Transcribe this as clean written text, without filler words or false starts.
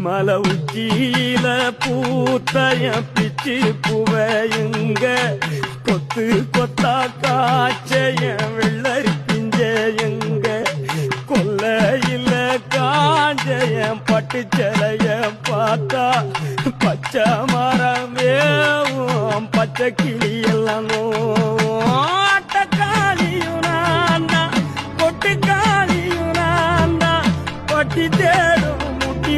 மலை உச்சியில பூத்தைய பிச்சு புவையுங்க கொத்து கொத்தா காய்ச்சைய வெள்ளரி பிஞ்சையுங்க கொல்லையில காஞ்சைய பட்டு சிலைய பார்த்தா பச்சை மரமேவும் பச்சை கிளி எல்லாம் ஆட்டக்காளியும் நான் பொட்டுக்காளியும் நான் பட்டி தேடும் முட்டி